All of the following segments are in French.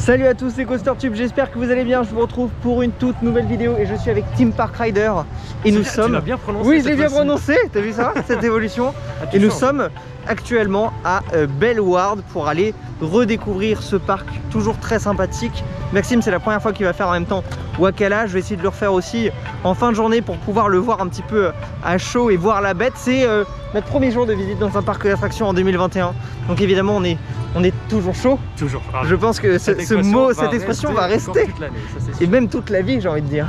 Salut à tous, c'est CoasterTube, j'espère que vous allez bien. Je vous retrouve pour une toute nouvelle vidéo et je suis avec Team Park Rider. Et nous sommes... Tu l'as bien prononcé. Oui, je l'ai bien prononcé, t'as vu ça, cette évolution. Et nous sommes actuellement à Bellewaerde pour aller redécouvrir ce parc toujours très sympathique. Maxime, c'est la première fois qu'il va faire en même temps Wakala. Je vais essayer de le refaire aussi en fin de journée pour pouvoir le voir un petit peu à chaud et voir la bête. C'est notre premier jour de visite dans un parc d'attractions en 2021. Donc évidemment, on est toujours chaud. Toujours. Ah, je pense que cette expression va rester. Et même toute la vie, j'ai envie de dire.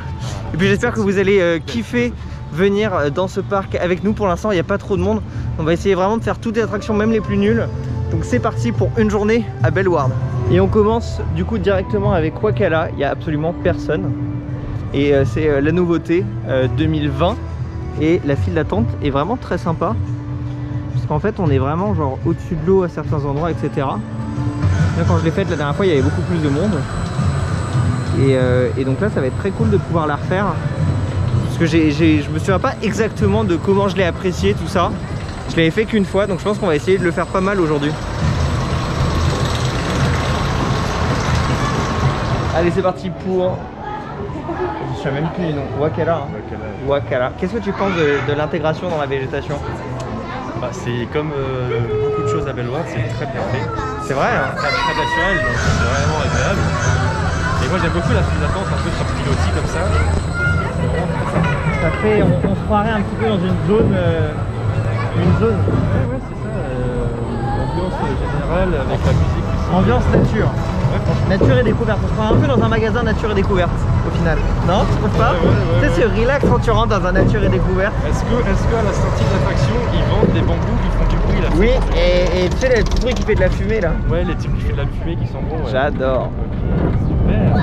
Et puis j'espère que vous allez kiffer venir dans ce parc avec nous. Pour l'instant, il n'y a pas trop de monde. On va essayer vraiment de faire toutes les attractions, même les plus nulles. Donc c'est parti pour une journée à Bellewaerde. Et on commence du coup directement avec Wakala. Il n'y a absolument personne. Et c'est la nouveauté 2020. Et la file d'attente est vraiment très sympa. Parce qu'en fait, on est vraiment genre au-dessus de l'eau à certains endroits, etc. Là, quand je l'ai faite la dernière fois, il y avait beaucoup plus de monde. Et donc là, ça va être très cool de pouvoir la refaire. Parce que je me souviens pas exactement de comment je l'ai apprécié, tout ça. Je l'avais fait qu'une fois, donc je pense qu'on va essayer de le faire pas mal aujourd'hui. Allez, c'est parti pour... Je sais même plus les noms. Wakala. Hein. Wakala. Qu'est-ce que tu penses de l'intégration dans la végétation? Bah, c'est comme beaucoup de choses à Bellewaerde, c'est très bien fait. C'est vrai, hein. Très naturel, donc c'est vraiment agréable. Et moi j'aime beaucoup la file d'attente, un peu sur pilotis comme ça. C'est vraiment très sympa. Ça fait, on se croirait un petit peu dans une zone. Ouais, c'est ça. L'ambiance générale avec la musique aussi. Ambiance nature. Ouais, nature et découverte. On se croirait un peu dans un magasin nature et découverte au final. Non, tu trouves pas? Tu sais, c'est relax quand tu rentres dans un nature et découverte. Est-ce qu'à la sortie de l'attraction, ils vendent des bambous qui font du bruit là? Oui, et tu sais, le petit bruit qui fait de la fumée là. Ouais, les types qui font de la fumée qui sont bons. Ouais. J'adore. Super.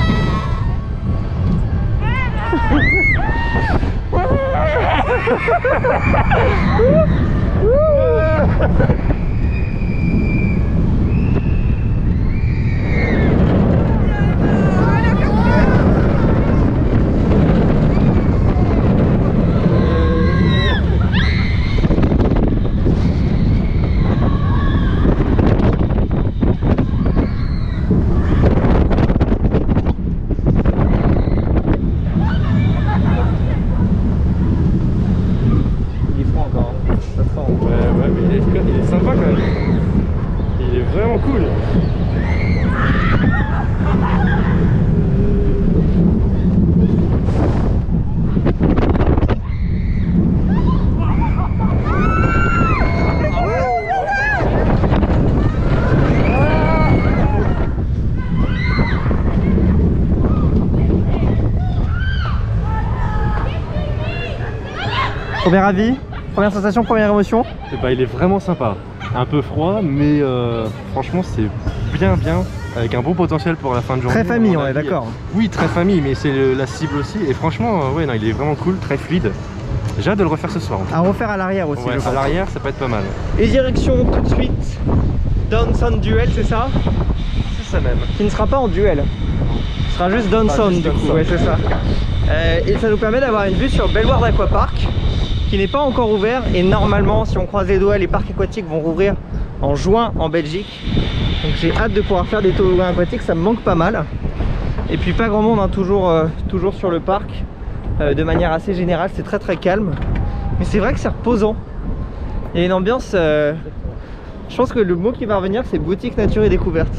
Premier avis, première sensation, première émotion? Bah, il est vraiment sympa. Un peu froid, mais franchement c'est bien, avec un bon potentiel pour la fin de journée. Très famille, on est d'accord. Oui, très famille, mais c'est la cible aussi. Et franchement, ouais, non, il est vraiment cool, très fluide. J'ai hâte de le refaire ce soir. À refaire à l'arrière aussi. Ouais, à l'arrière, ça peut être pas mal. Et direction tout de suite Downsound Duel, c'est ça? C'est ça même. Qui ne sera pas en duel. Ce sera juste Downsound du coup. Ouais, c'est ça. Et ça nous permet d'avoir une vue sur Bellewaerde Aquapark, qui n'est pas encore ouvert, et normalement, si on croise les doigts, les parcs aquatiques vont rouvrir en juin en Belgique. Donc j'ai hâte de pouvoir faire des toboggans aquatiques, ça me manque pas mal. Et puis pas grand monde, hein, toujours sur le parc, de manière assez générale, c'est très calme. Mais c'est vrai que c'est reposant. Il y a une ambiance, je pense que le mot qui va revenir, c'est boutique nature et découverte.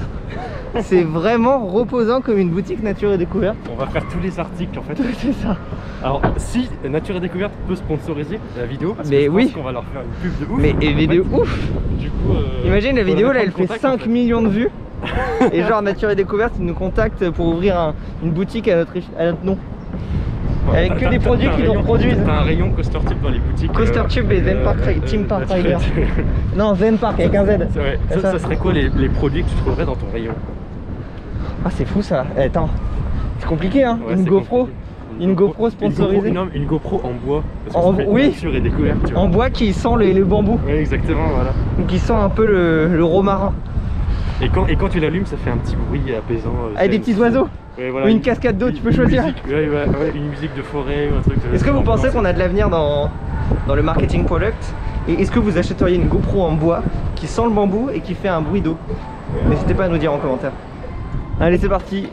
C'est vraiment reposant comme une boutique nature et découverte. On va faire tous les articles en fait. C'est ça. Alors si Nature et Découverte peut sponsoriser la vidéo, parce que mais je oui, pense qu'on va leur faire une pub de ouf. Mais une vidéo ouf. Du coup, imagine la vidéo là, elle fait 5 millions de vues. Et genre Nature et Découverte, ils nous contactent pour ouvrir une boutique à notre nom. Avec que des produits qui nous produisent. T'as un rayon CoasterTube dans les boutiques. CoasterTube et Zen Park, Team Park Rider. Non, Zen Park avec un Z. Ouais. Ça serait quoi les produits que tu trouverais dans ton rayon? Ah, c'est fou ça. Attends, c'est compliqué hein. Ouais, une GoPro. Une GoPro sponsorisée. Une GoPro en bois. Oui, nature et découverte, tu vois. En bois qui sent le bambou. Oui, exactement, voilà. Donc qui sent un peu le romarin. Et quand tu l'allumes, ça fait un petit bruit apaisant. Avec des petits oiseaux. Ouais, voilà, ou une cascade d'eau, tu peux choisir. Une musique de forêt ou un truc. Est-ce que vous pensez qu'on a de l'avenir dans le marketing product? Et est-ce que vous achèteriez une GoPro en bois qui sent le bambou et qui fait un bruit d'eau? N'hésitez pas à nous dire en commentaire. Allez, c'est parti.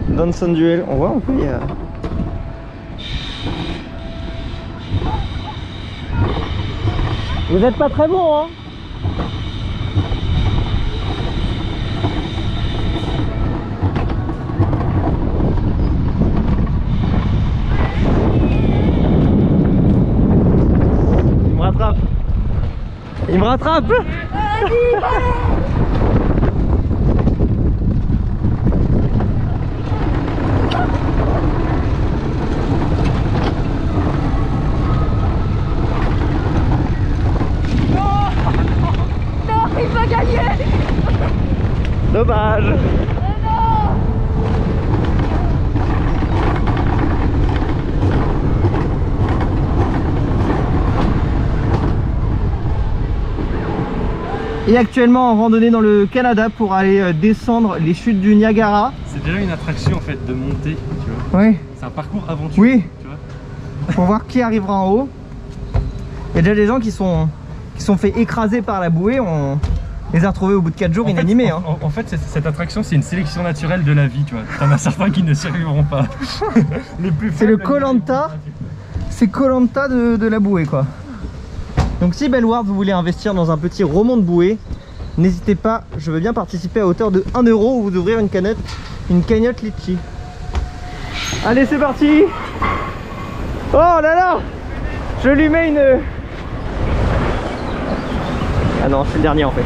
Danson Duel. On voit un peu, il y a... Vous êtes pas très bon, hein? Il me rattrape. Il me rattrape. Dommage. Et actuellement en randonnée dans le Canada pour aller descendre les chutes du Niagara. C'est déjà une attraction en fait de montée, tu vois. Oui. C'est un parcours aventure. Oui. Tu vois. Pour voir qui arrivera en haut. Il y a déjà des gens qui sont fait écraser par la bouée. On les a retrouvés au bout de 4 jours inanimés. En fait, cette attraction, c'est une sélection naturelle de la vie, tu vois. T'en as certains qui ne survivront pas. C'est le Koh-Lanta. C'est Koh-Lanta de la bouée, quoi. Donc si Bellward vous voulez investir dans un petit remont de bouée, n'hésitez pas, je veux bien participer à hauteur de 1 € ou vous ouvrir une cagnotte litchi. Allez, c'est parti. Oh là là, je lui mets une... Ah non, c'est le dernier en fait.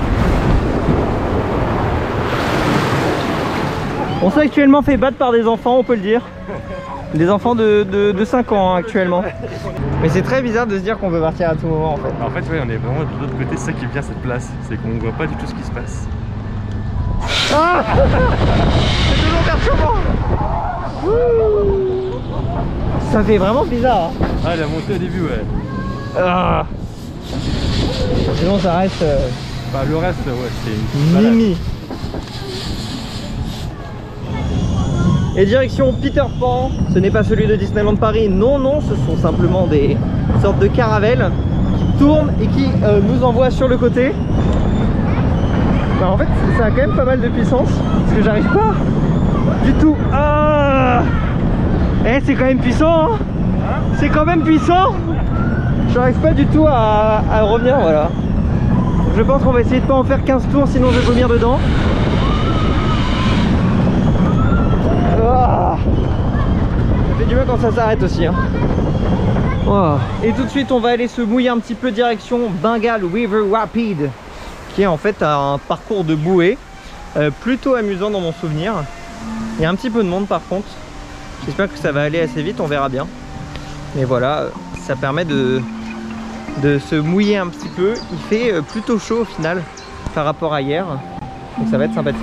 On s'est actuellement fait battre par des enfants, on peut le dire. Des enfants de 5 ans hein, actuellement. Mais c'est très bizarre de se dire qu'on peut partir à tout moment en fait. En fait, ouais, on est vraiment de l'autre côté, c'est ça qui est bien cette place. C'est qu'on ne voit pas du tout ce qui se passe. Ah c'est toujours perturbant. Ça fait vraiment bizarre. Hein. Ah, la montée au début, ouais. Ah. Sinon ça reste... Bah, le reste, ouais, c'est une Mimi. Et direction Peter Pan, ce n'est pas celui de Disneyland Paris, non, non, ce sont simplement des sortes de caravelles qui tournent et qui nous envoient sur le côté. Bah, en fait, ça a quand même pas mal de puissance, parce que j'arrive pas du tout. Ah eh, c'est quand même puissant, hein. C'est quand même puissant. J'arrive pas du tout à revenir, voilà. Je pense qu'on va essayer de pas en faire 15 tours, sinon je vais vomir dedans. Ça fait du bien quand ça s'arrête aussi hein. Wow. Et tout de suite on va aller se mouiller un petit peu direction Bengal River Rapid, qui est en fait un parcours de bouée plutôt amusant dans mon souvenir. Il y a un petit peu de monde par contre. J'espère que ça va aller assez vite, on verra bien. Mais voilà, ça permet de se mouiller un petit peu. Il fait plutôt chaud au final par rapport à hier, donc ça va être sympathique.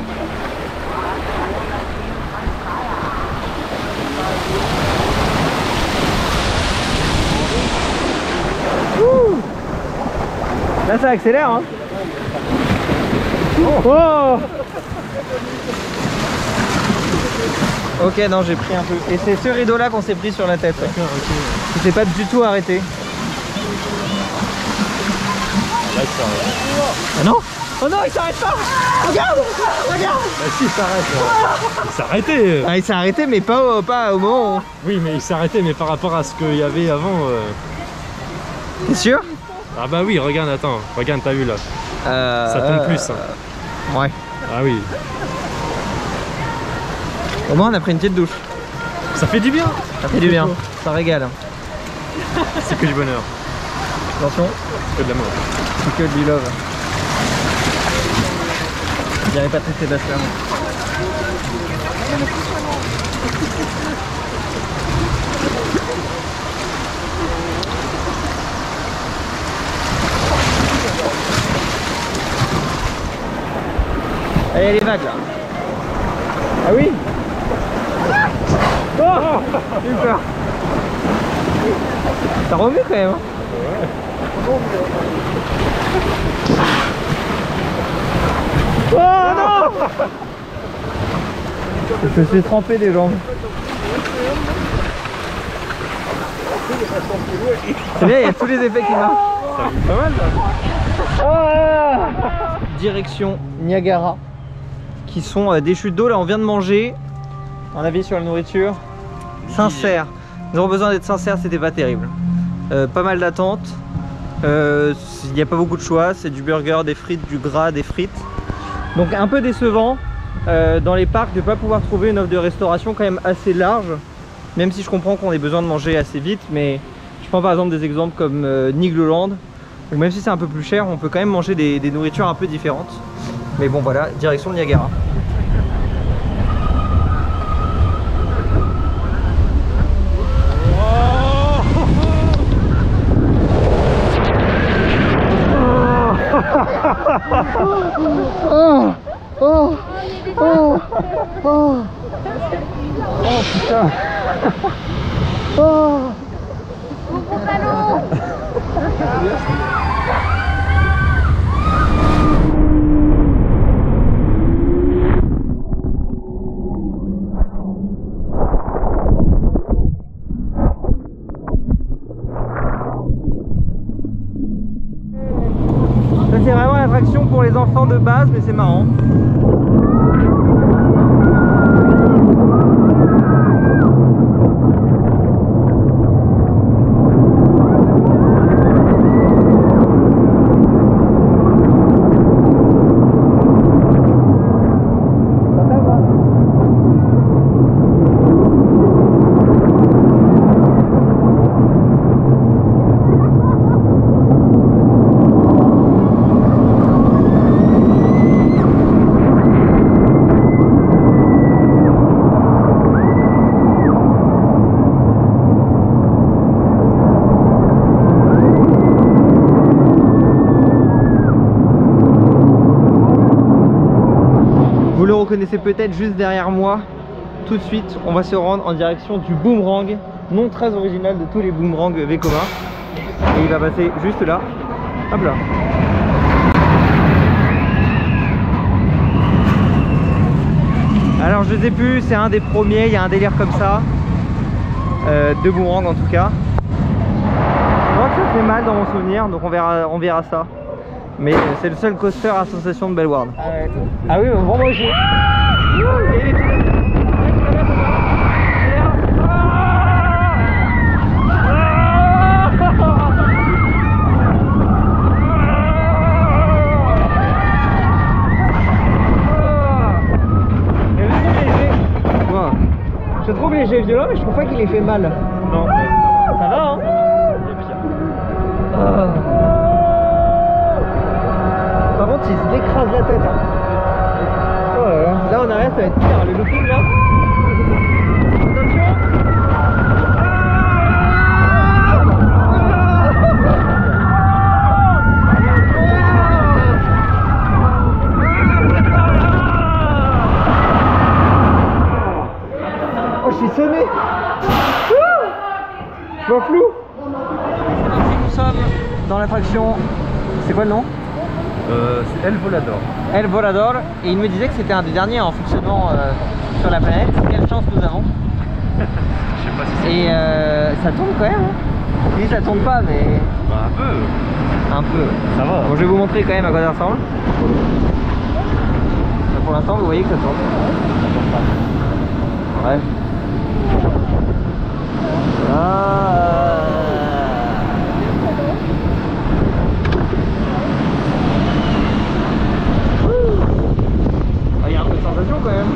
Là ça accélère hein. Oh. Ok non j'ai pris un peu. Et c'est ce rideau là qu'on s'est pris sur la tête. Ouais. Okay. Je sais pas du tout arrêté. Là il s'arrête. Ah non. Oh non il s'arrête pas. Regarde. Regarde. Bah si il s'arrête. Il s'est arrêté. Ah il s'est arrêté mais pas au moment où... Oui mais il s'est arrêté mais par rapport à ce qu'il y avait avant. T'es sûr? Ah bah oui, regarde, attends, regarde, t'as vu là. Ça tombe plus. Hein. Ouais. Ah oui. Au moins on a pris une petite douche. Ça fait du bien. Ça fait du bien, ça régale. C'est que du bonheur. Attention. C'est que de l'amour. C'est que du love. Je dirais Patrick Sébastien. Allez, il y a les vagues là. Ah oui. Oh, j'ai eu peur. Ça remue quand même. Hein. Ouais. Oh non. Je me suis trempé des jambes. C'est bien, il y a tous les effets qui marchent. Pas mal là. Oh. Direction Niagara, qui sont des chutes d'eau. Là on vient de manger. Un avis sur la nourriture? Sincère. Nous avons besoin d'être sincères, c'était pas terrible. Pas mal d'attentes. Il n'y a pas beaucoup de choix. C'est du burger, des frites, du gras, des frites. Donc un peu décevant dans les parcs de ne pas pouvoir trouver une offre de restauration quand même assez large. Même si je comprends qu'on ait besoin de manger assez vite. Mais je prends par exemple des exemples comme Nigloland. Où même si c'est un peu plus cher, on peut quand même manger des nourritures un peu différentes. Mais bon voilà, direction le Niagara. Oh putain. Oh. Ça c'est vraiment l'attraction pour les enfants de base, mais c'est marrant. Vous le reconnaissez peut-être juste derrière moi. Tout de suite, on va se rendre en direction du boomerang, nom très original de tous les boomerangs Vekoma. Et il va passer juste là. Hop là. Alors je sais plus, c'est un des premiers, il y a un délire comme ça. De boomerang en tout cas. Je crois que ça fait mal dans mon souvenir, donc on verra ça. Mais c'est le seul coaster à sensation de Bellward. Ah oui, vraiment aussi. Je trouve léger violent, mais je trouve pas qu'il ait fait mal. Non, ça va hein. Il y a pire. Par contre, il se écrase la tête. Hein. Oh là, là. Là, en arrière, ça va être pire. Le looping là. Attention. Oh, je suis sonné. Je vois flou. Nous sommes dans l'attraction. C'est quoi le nom? C'est El Volador. El Volador, et il me disait que c'était un des derniers en fonctionnement sur la planète. Quelle chance nous avons. Je sais pas si c'est. Et ça tourne quand même. Hein. Oui, ça tourne pas, mais. Bah, un peu. Un peu. Ça va. Bon, je vais vous montrer quand même à quoi ça ressemble. Pour l'instant, vous voyez que ça tourne. Ouais. Il y a un peu de sensation quand même.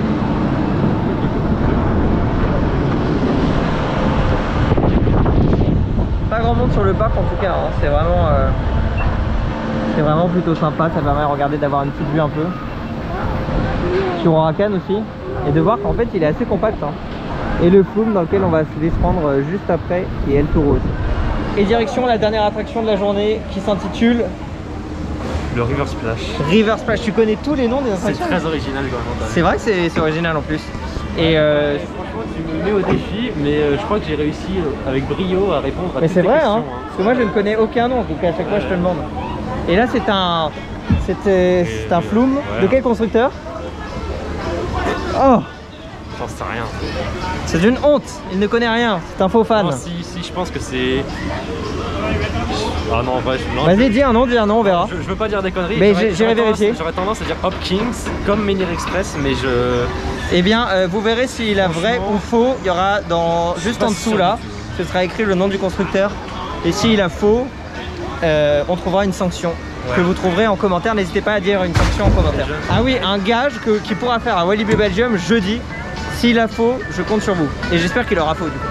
Pas grand monde sur le parc en tout cas, hein. C'est vraiment plutôt sympa, ça permet de regarder, d'avoir une petite vue un peu. Sur Oracan aussi, et de voir qu'en fait il est assez compact. Hein. Et le flume dans lequel on va se prendre juste après, qui est El Toro aussi. Et direction la dernière attraction de la journée qui s'intitule le River Splash. River Splash, tu connais tous les noms des attractions? C'est très original quand même. C'est vrai que c'est original en plus. Et franchement tu me mets au défi, mais je crois que j'ai réussi avec brio à répondre à toutes c'est les vrai, questions. hein, parce que moi je ne connais aucun nom, donc à chaque fois je te demande. Et là c'est un flume, ouais. De quel constructeur? Oh, J'en sais rien. c'est une honte, il ne connaît rien, c'est un faux fan. Non, si, je pense que c'est... Ah non, en vrai, non. Vas-y, dis un nom, on verra. Je veux pas dire des conneries. Mais j'irai vérifier. J'aurais tendance à dire Hopkins, comme Menhir Express, mais je... Eh bien, vous verrez s'il a vrai ou faux. Il y aura juste en dessous là, ce sera écrit le nom du constructeur. Et s'il a faux, on trouvera une sanction que vous trouverez en commentaire. N'hésitez pas à dire une sanction en commentaire. Ah oui, un gage qu'il pourra faire à Walibi Belgium jeudi. S'il a faux, je compte sur vous. Et j'espère qu'il aura faux du coup.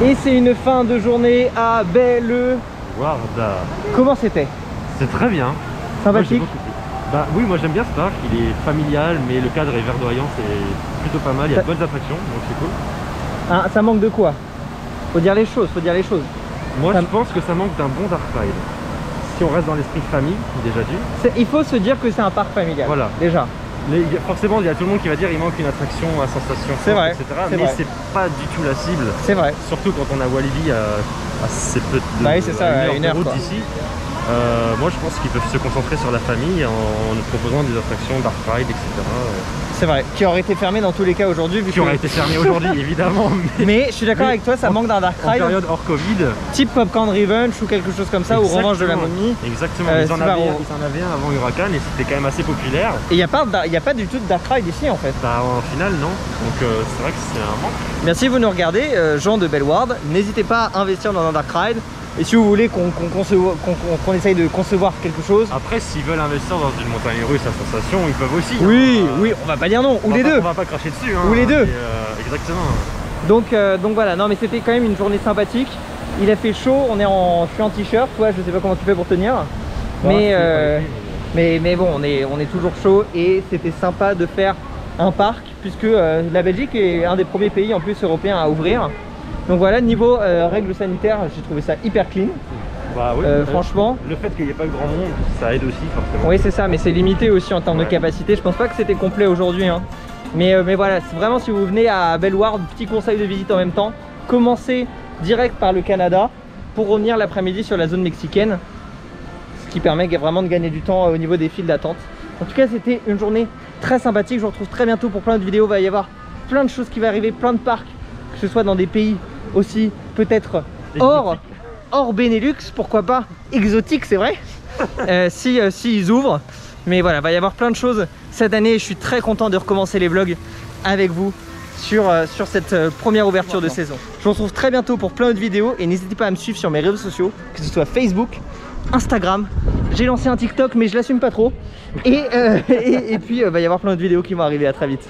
Et c'est une fin de journée à Belle-Warde. Comment c'était? C'est très bien. Sympathique? Bah oui, moi j'aime bien ce parc, il est familial, mais le cadre est verdoyant, c'est plutôt pas mal, il y a de bonnes attractions, donc c'est cool. Ah, ça manque de quoi? Faut dire les choses, Moi je pense que ça manque d'un bon dark ride. Si on reste dans l'esprit famille, déjà dû. Il faut se dire que c'est un parc familial, voilà. Déjà. Forcément, il y a tout le monde qui va dire il manque une attraction à sensation forte, etc. Mais c'est pas du tout la cible. C'est vrai. Surtout quand on a Walibi à assez peu de bah oui, c'est ça, une heure de route d'ici. Moi je pense qu'ils peuvent se concentrer sur la famille en nous proposant des attractions dark ride, etc. C'est vrai, qui aurait été fermé dans tous les cas aujourd'hui. Qui aurait été fermé aujourd'hui évidemment. Mais je suis d'accord avec toi, ça manque d'un dark ride. En période hors Covid. Type Popcorn Revenge ou quelque chose comme ça, ou Revanche de la momie. Exactement, ils en avaient un avant Huracan et c'était quand même assez populaire. Et il n'y a pas du tout de dark ride ici en fait. Bah en final non, donc c'est vrai que c'est un manque. Merci, si vous nous regardez, Jean de Belle-Warde, n'hésitez pas à investir dans un dark ride. Et si vous voulez qu'on essaye de concevoir quelque chose. Après, s'ils veulent investir dans une montagne russe à sensation, ils peuvent aussi. Oui, oui, on va pas dire non, ou les deux. On va pas cracher dessus. Hein, ou les deux. Exactement. Donc voilà, non mais c'était quand même une journée sympathique. Il a fait chaud, je suis en t-shirt, toi je sais pas comment tu fais pour tenir. Mais bon, on est toujours chaud et c'était sympa de faire un parc puisque la Belgique est un des premiers pays en plus européens à ouvrir. Donc voilà, niveau règles sanitaires, j'ai trouvé ça hyper clean. Bah oui, franchement. Le fait qu'il n'y ait pas grand monde, ça aide aussi forcément. Oui c'est ça, mais c'est limité aussi en termes de capacité. Je pense pas que c'était complet aujourd'hui. Hein. Mais voilà, vraiment si vous venez à Belle-Warde, petit conseil de visite en même temps. Commencez direct par le Canada pour revenir l'après-midi sur la zone mexicaine. Ce qui permet vraiment de gagner du temps au niveau des files d'attente. En tout cas, c'était une journée très sympathique. Je vous retrouve très bientôt pour plein de vidéos. Il va y avoir plein de choses qui vont arriver, plein de parcs. Que ce soit dans des pays aussi peut-être hors Benelux, pourquoi pas exotique, c'est vrai. si ils ouvrent, mais voilà, va y avoir plein de choses cette année. Je suis très content de recommencer les vlogs avec vous sur cette première ouverture de saison. Je vous retrouve très bientôt pour plein d'autres vidéos et n'hésitez pas à me suivre sur mes réseaux sociaux, que ce soit Facebook, Instagram. J'ai lancé un TikTok mais je l'assume pas trop et puis va y avoir plein d'autres vidéos qui vont arriver. À très vite.